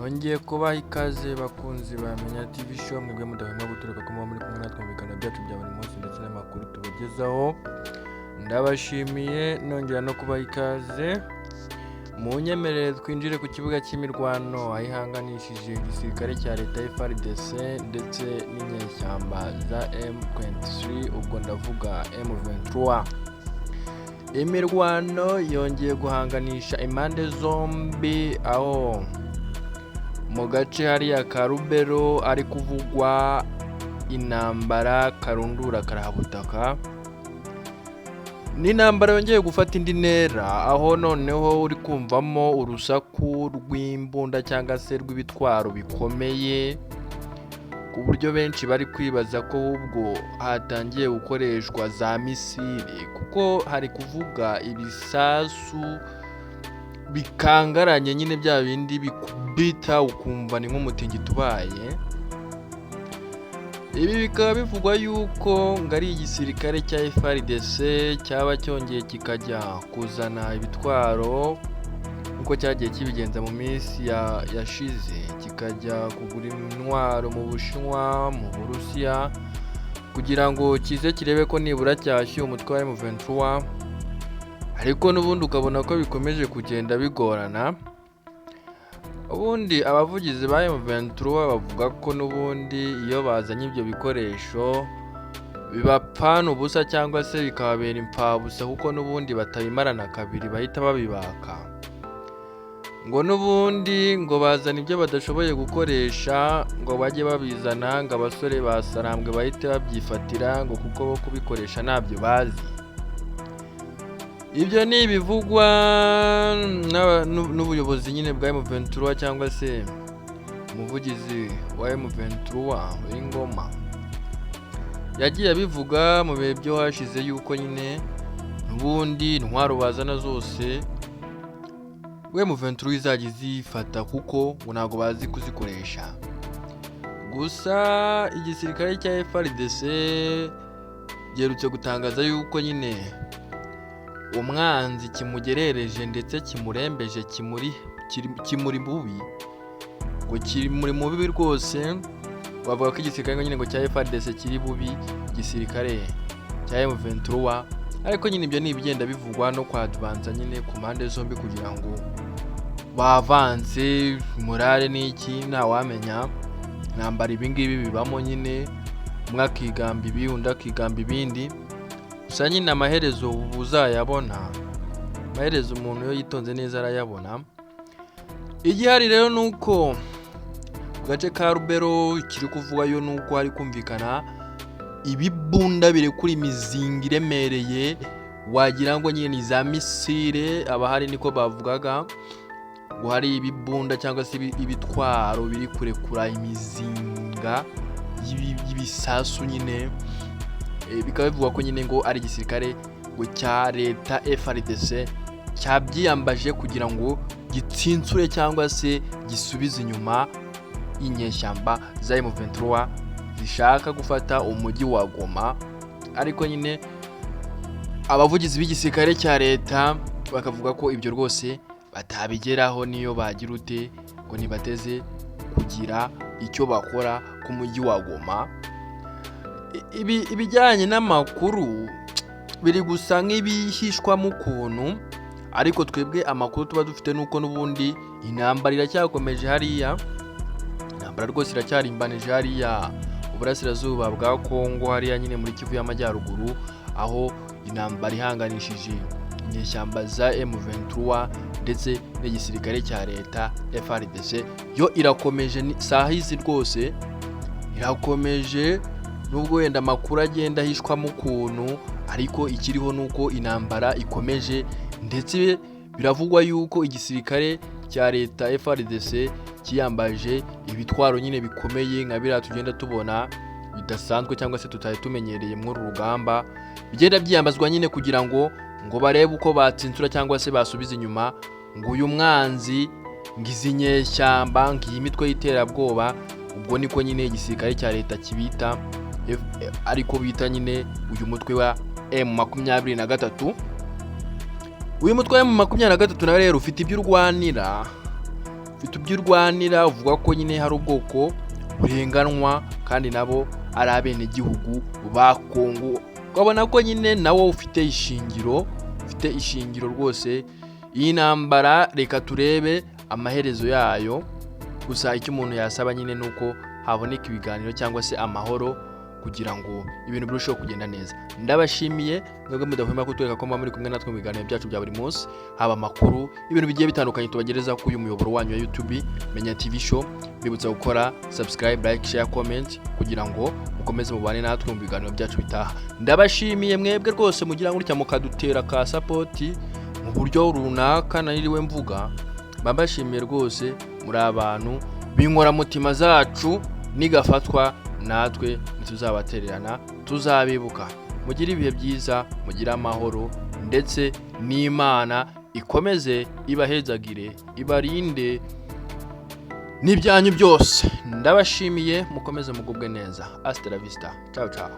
Nongeye kubaha ikaze bakunzi ba Menya TV show, mwebwe mudahwema guturuka ku muri kumwe natwe mu biganiro byacu bya buri munsi ndetse n'amakuru tubagezaho. Ndabashimiye nongera no kubaha ikaze. Munyemerere twinjire ku kibuga cy'imirwano ahihanganishije igisirikare cya leta FARDC ndetse n'inyeshyamba za M23, ubwo ndavuga M23. Imirwano yongeye guhanganisha impande zombi, aho mu gace hariya ka Rubero ari kuvugwa intambara karundura karahabutaka. Ni intambara yongeye gufata indi ntera, aho noneho uri kumvamo urusaku rw'imbunda cyangwa se rw'ibitwaro bikomeye, ku buryo benshi bari kwibaza ko ahubwo hatangiye gukoreshwa za misile, kuko hari kuvuga ibisasu bikangaranye nyine bya bindi bikubita ukumva ni nk'umutingito ubaye. Ibi bikaba bivugwa yuko ngari igisirikare cya FARDC cyaba cyongeye kikajya kuzana ibitwaro uko cyagiye kibigenza mu minsi yashize, kikajya kugura intwaro mu Bushinwa, mu Burusiya, kugira ngo kize kirebe ko nibura cyashyuye umutwe wa M23, ariko n'ubundi ukabona ko bikomeje kugenda bigorana. Ubundi abavugizi ba M23 bavuga ko n'ubundi iyo bazanye ibyo bikoresho bibapfana ubusa cyangwa se bikababera impfabusa, kuko n'ubundi batabimarana kabiri bahita babibaka. Ngo n'ubundi ngo bazana ibyo badashoboye gukoresha ngo bajye babizana, ngo abasore basarambwe bahite babyifatira, ngo kuko bo kubikoresha ntabyo bazi. Ibyo ni ibivugwa n'ubuyobozi nyine bwa M23 cyangwa se umuvugizi wa M23 w'ingoma yagiye abivuga mu bihe byo hashize yuko nyine n'ubundi intwaro bazana zose M23 izajya izifata kuko ngo ntabwo bazi kuzikoresha. Gusa igisirikare cya FARDC giherutse gutangaza yuko nyine umwanzi kimugerereje ndetse kimurembeje, kimuri bubi, ngo kimuri mubi rwose. Bavuga ko igisirikare nyine ngo cya FARDC kiri bubi igisirikare cya M23, ariko nyine ibyo ni ibigenda bivugwa no kwa advance nyine ku mpande zombi kugira ngo bavanze morale n'iki ntawamenya. Ntambara ibingibi bibamo nyine, umwe akigamba ibi undi akigamba ibindi, gusa nyine amaherezo uzayabona. Amaherezo umuntu iyo yitonze neza arayabona. Igihari rero nuko ku gace ka Rubero kiri kuvugayo nuko hari kumvikana ibibunda biri kuri imizinga iremereye, wagira ngo nyine ni za misile. Abahari niko bavugaga ngo hari ibibunda cyangwa se ibitwaro biri kurekura imizinga y'ibisasu nyine. Bikaba bivugwa ko nyine ngo ari igisirikare ngo cya leta FARDC cyabyiyambaje kugira ngo gitsinsure cyangwa se gisubize inyuma inyeshyamba za M23 zishaka gufata umujyi wa Goma. Ariko nyine abavugizi b'igisirikare cya leta bakavuga ko ibyo rwose batabigeraho niyo bagira ute, ngo nibateze kugira icyo bakora ku mujyi wa Goma. Ibijyanye n'amakuru biri gusa nk'ibihishwamo ukuntu, ariko twebwe amakuru tuba dufite nuko n'ubundi intambara iracyakomeje hariya. Intambara rwose iracyarimbanije hariya uburasirazuba bwa Kongo, hariya nyine muri Kivu y'Amajyaruguru, aho intambara ihanganishije inyeshyamba za M23 ndetse n'igisirikare cya leta FARDC yo irakomeje. Saha izi rwose irakomeje, nubwo wenda amakuru agenda ahishwamo ukuntu, ariko ikiriho nuko intambara ikomeje. Ndetse biravugwa yuko igisirikare cya leta FARDC kiyambaje ibitwaro nyine bikomeye nka biriya tugenda tubona bidasanzwe cyangwa se tutari tumenyereye muri uru rugamba, bigenda byiyambazwa nyine kugira ngo barebe uko batsinsura cyangwa se basubiza inyuma ngo uyu mwanzi, ngizi nyeshyamba, ngiyi mitwe y'iterabwoba. Ubwo niko nyine igisirikare cya leta kibita, ariko bita nyine uyu mutwe wa M23. Uyu mutwe wa M23 na rero ufite ibyo urwanira ufite iby'urwanira uvuga ko nyine hari ubwoko burenganwa kandi nabo ari abenegihugu ba Kongo, ukabona ko nyine nawo ufite ishingiro rwose. Iyi ntambara reka turebe amaherezo yayo, gusa icyo umuntu yasaba nyine nuko haboneka ibiganiro cyangwa se amahoro kugira ngo ibintu birusheho kugenda neza. Ndabashimiye mwebwe mudahwema kutwereka ko muri kumwe natwe mu biganiro byacu bya buri munsi, haba amakuru, ibintu bigiye bitandukanye tubagereza ku uyu muyoboro wanyu wa YouTube Menya TV Show. Bibutsa gukora subscribe, like, share, comment kugira ngo mukomeze mubane natwe mu biganiro byacu bitaha. Ndabashimiye mwebwe rwose mugira ngo mukadutera ka support mu buryo runaka nariwe mvuga. Mbashimiye rwose, muri abantu b'inkora mutima zacu, nigafatwa natwe ntituzabatererana, tuzabibuka. Mugire ibihe byiza, mugire amahoro, ndetse n'Imana ikomeze ibahezagire, ibarinde n'ibyanyu byose. Ndabashimiye, mukomeze mugubwe neza. Hasta la vista. Ciao ciao.